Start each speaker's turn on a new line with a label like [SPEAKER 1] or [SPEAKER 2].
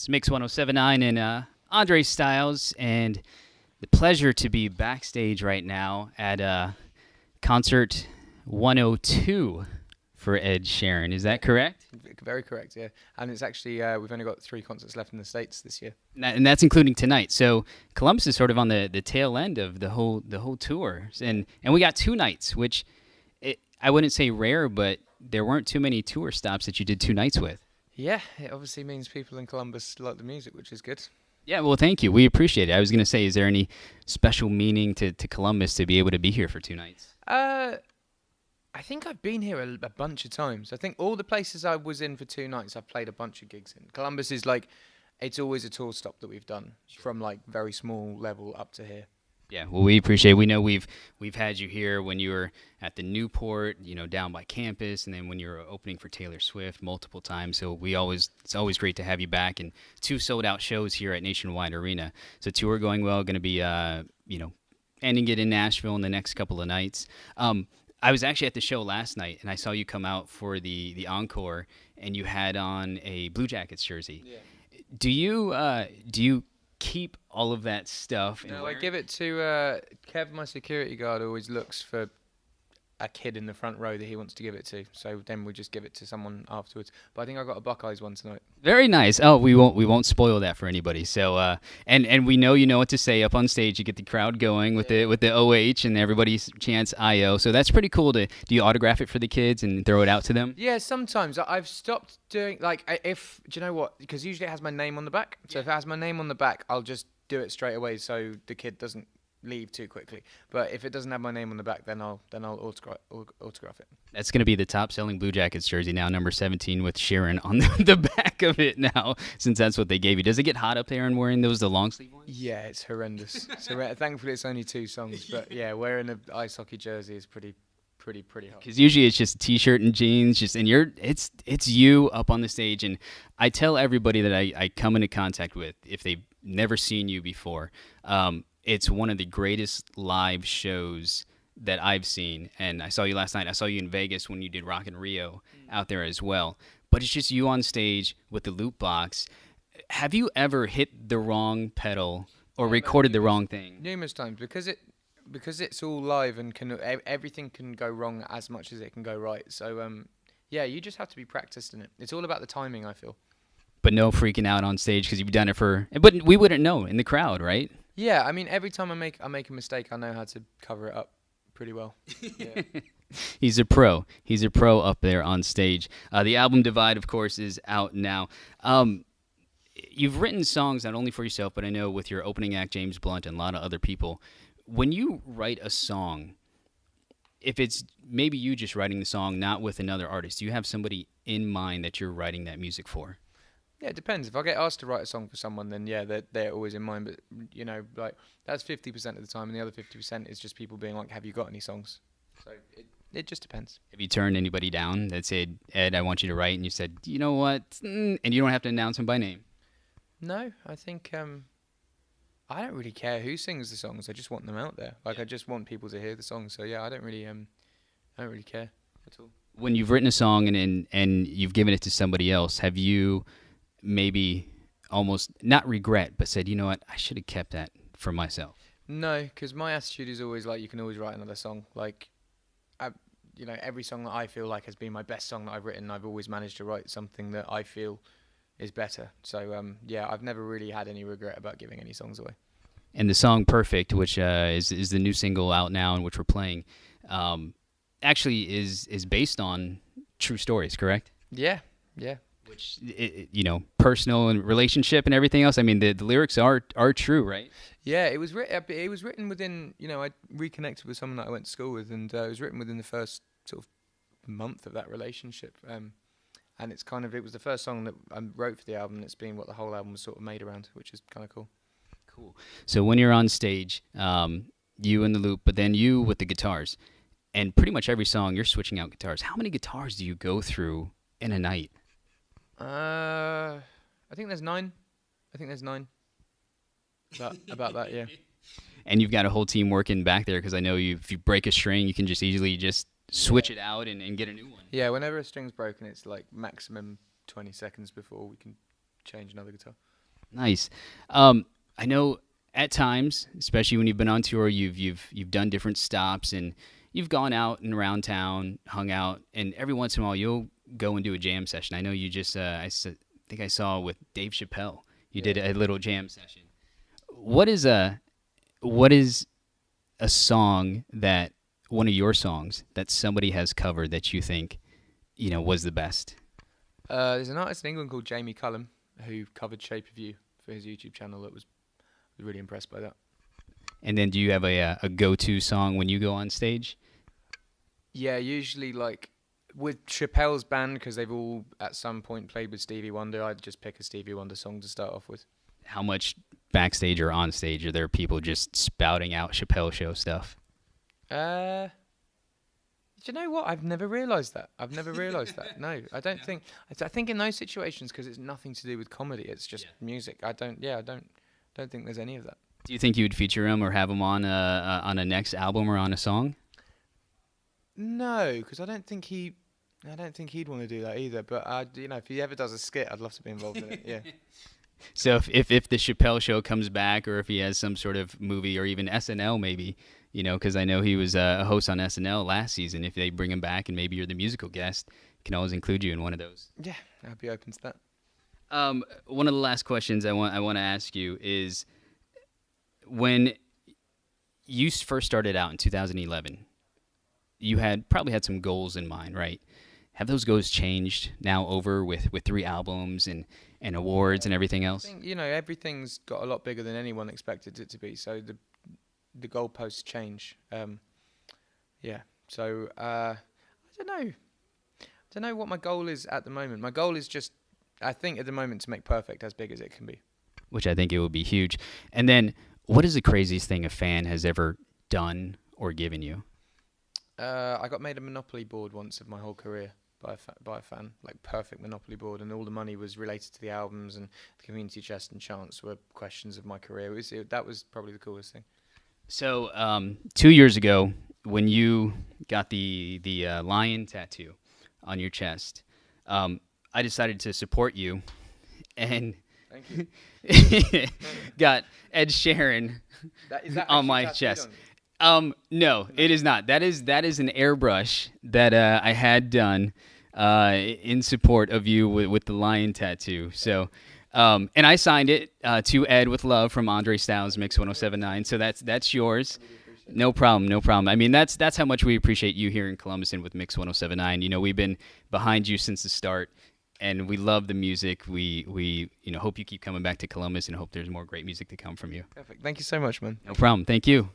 [SPEAKER 1] It's Mix 1079 and Andre Styles, and the pleasure to be backstage right now at concert 102 for Ed Sheeran. Is that correct?
[SPEAKER 2] Very correct, yeah. And it's actually, we've only got 3 concerts left in the States this year.
[SPEAKER 1] And that's including tonight. So Columbus is sort of on the tail end of the whole tour, and we got 2 nights, which I wouldn't say rare, but there weren't too many tour stops that you did 2 nights with.
[SPEAKER 2] Yeah, it obviously means people in Columbus like the music, which is good.
[SPEAKER 1] Yeah, well, thank you. We appreciate it. I was going to say, is there any special meaning to Columbus to be able to be here for 2 nights?
[SPEAKER 2] I think I've been here a bunch of times. I think all the places I was in for 2 nights, I've played a bunch of gigs in. Columbus is like, it's always a tour stop that we've done, from like very small level up to here.
[SPEAKER 1] Yeah, well, we appreciate it. We know we've had you here when you were at the Newport, down by campus, and then when you were opening for Taylor Swift multiple times. So it's always great to have you back, and 2 sold-out shows here at Nationwide Arena. So tour going well, going to be, ending it in Nashville in the next couple of nights. I was actually at the show last night, and I saw you come out for the encore, and you had on a Blue Jackets jersey.
[SPEAKER 2] Yeah.
[SPEAKER 1] Do you keep all of that stuff?
[SPEAKER 2] No, I give it to Kev, my security guard. Always looks for a kid in the front row that he wants to give it to. So then we just give it to someone afterwards. But I think I got a Buckeyes one tonight.
[SPEAKER 1] Very nice. Oh, we won't spoil that for anybody. So and we know you know what to say up on stage. You get the crowd going with the OH and everybody chants IO. So that's pretty cool. Do you autograph it for the kids and throw it out to them?
[SPEAKER 2] Yeah, sometimes I've stopped doing do you know what? Because usually it has my name on the back. So if it has my name on the back, I'll just do it straight away so the kid doesn't leave too quickly. But if it doesn't have my name on the back, then I'll autograph it.
[SPEAKER 1] That's going to be the top-selling Blue Jackets jersey now, number 17 with Sheeran on the back of it now, since that's what they gave you. Does it get hot up there and wearing the long-sleeve ones?
[SPEAKER 2] Yeah, it's horrendous. So thankfully it's only 2 songs, but yeah, wearing an ice hockey jersey is pretty hot.
[SPEAKER 1] Because usually it's just a t-shirt and jeans, and it's you up on the stage. And I tell everybody that I come into contact with, if they've never seen you before, it's one of the greatest live shows that I've seen. And I saw you last night. I saw you in Vegas when you did Rock in Rio out there as well. But it's just you on stage with the loop box. Have you ever hit the wrong pedal or recorded the wrong thing?
[SPEAKER 2] Numerous times, because it's all live and everything can go wrong as much as it can go right. So yeah, you just have to be practiced in it. It's all about the timing, I feel.
[SPEAKER 1] But no freaking out on stage because you've done it but we wouldn't know in the crowd, right?
[SPEAKER 2] Yeah, I mean, every time I make a mistake, I know how to cover it up pretty well. Yeah.
[SPEAKER 1] He's a pro. He's a pro up there on stage. The album Divide, of course, is out now. You've written songs not only for yourself, but I know with your opening act, James Blunt, and a lot of other people. When you write a song, if it's maybe you just writing the song, not with another artist, do you have somebody in mind that you're writing that music for?
[SPEAKER 2] Yeah, it depends. If I get asked to write a song for someone, then yeah, they're always in mind. But like that's 50% of the time, and the other 50% is just people being like, "Have you got any songs?" So it just depends.
[SPEAKER 1] Have you turned anybody down that said, "Ed, I want you to write," and you said, "You know what?" And you don't have to announce them by name.
[SPEAKER 2] No, I think I don't really care who sings the songs. I just want them out there. Like I just want people to hear the songs. So yeah, I don't really care at all.
[SPEAKER 1] When you've written a song and you've given it to somebody else, have you maybe almost not regret, but said, you know what, I should have kept that for myself?
[SPEAKER 2] No, because my attitude is always like, you can always write another song. Like, every song that I feel like has been my best song that I've written, I've always managed to write something that I feel is better. So, yeah, I've never really had any regret about giving any songs away.
[SPEAKER 1] And the song Perfect, which is the new single out now and which we're playing, actually is based on true stories, correct?
[SPEAKER 2] Yeah.
[SPEAKER 1] Which, personal and relationship and everything else. I mean, the lyrics are true, right?
[SPEAKER 2] Yeah, it was written within, I reconnected with someone that I went to school with, and it was written within the first sort of month of that relationship. And it was the first song that I wrote for the album, and it's been what the whole album was sort of made around, which is kind of cool.
[SPEAKER 1] Cool. So when you're on stage, you and the loop, but then you with the guitars, and pretty much every song you're switching out guitars. How many guitars do you go through in a night?
[SPEAKER 2] I think there's 9. About that, yeah.
[SPEAKER 1] And you've got a whole team working back there because I know if you break a string, you can just easily switch it out and get a new one.
[SPEAKER 2] Yeah, whenever a string's broken, it's like maximum 20 seconds before we can change another guitar.
[SPEAKER 1] Nice. I know at times, especially when you've been on tour, you've done different stops and you've gone out and around town, hung out, and every once in a while you'll go and do a jam session. I know you just think I saw with Dave Chappelle. You did
[SPEAKER 2] Yeah.
[SPEAKER 1] a little jam session. What is a what is a song that one of your songs that somebody has covered that you think was the best?
[SPEAKER 2] There's an artist in England called Jamie Cullum who covered "Shape of You" for his YouTube channel. That was really impressed by that.
[SPEAKER 1] And then do you have a go-to song when you go on stage?
[SPEAKER 2] Yeah, usually like with Chappelle's band, because they've all at some point played with Stevie Wonder. I'd just pick a Stevie Wonder song to start off with.
[SPEAKER 1] How much backstage or on stage are there people just spouting out Chappelle Show stuff?
[SPEAKER 2] Uh, do you know what? I've never realised that. I've never realised that. No, I don't think. I think in those situations, because it's nothing to do with comedy, it's just music. I don't. Yeah, I don't think there's any of that.
[SPEAKER 1] Do you think you would feature him or have him on a next album or on a song?
[SPEAKER 2] No, because I don't think he'd want to do that either. But if he ever does a skit, I'd love to be involved in it. Yeah.
[SPEAKER 1] So if the Chappelle Show comes back, or if he has some sort of movie, or even SNL maybe, because I know he was a host on SNL last season. If they bring him back and maybe you're the musical guest, can always include you in one of those.
[SPEAKER 2] Yeah, I'd be open to that.
[SPEAKER 1] One of the last questions I want to ask you is, when you first started out in 2011, you probably had some goals in mind, right? Have those goals changed now over with 3 albums and awards and everything else?
[SPEAKER 2] I think everything's got a lot bigger than anyone expected it to be. So the goalposts change. Yeah. So I don't know. I don't know what my goal is at the moment. My goal is just, I think at the moment, to make Perfect as big as it can be.
[SPEAKER 1] Which I think it would be huge. And then, what is the craziest thing a fan has ever done or given you?
[SPEAKER 2] I got made a Monopoly board once of my whole career by a fan, like perfect Monopoly board, and all the money was related to the albums, and the Community Chest and Chance were questions of my career. That was probably the coolest thing.
[SPEAKER 1] So 2 years ago, when you got the lion tattoo on your chest, I decided to support you, and
[SPEAKER 2] Thank you.
[SPEAKER 1] got Ed Sheeran
[SPEAKER 2] Is that
[SPEAKER 1] on
[SPEAKER 2] actually
[SPEAKER 1] my
[SPEAKER 2] tattooed
[SPEAKER 1] chest.
[SPEAKER 2] on you?
[SPEAKER 1] No, it is not. That is an airbrush that I had done in support of you with the lion tattoo. So, and I signed it to Ed with love from Andre Styles Mix 1079. So that's yours. No problem, no problem. I mean, that's how much we appreciate you here in Columbus and with Mix 1079. We've been behind you since the start, and we love the music. We hope you keep coming back to Columbus, and hope there's more great music to come from you.
[SPEAKER 2] Perfect. Thank you so much, man.
[SPEAKER 1] No problem. Thank you.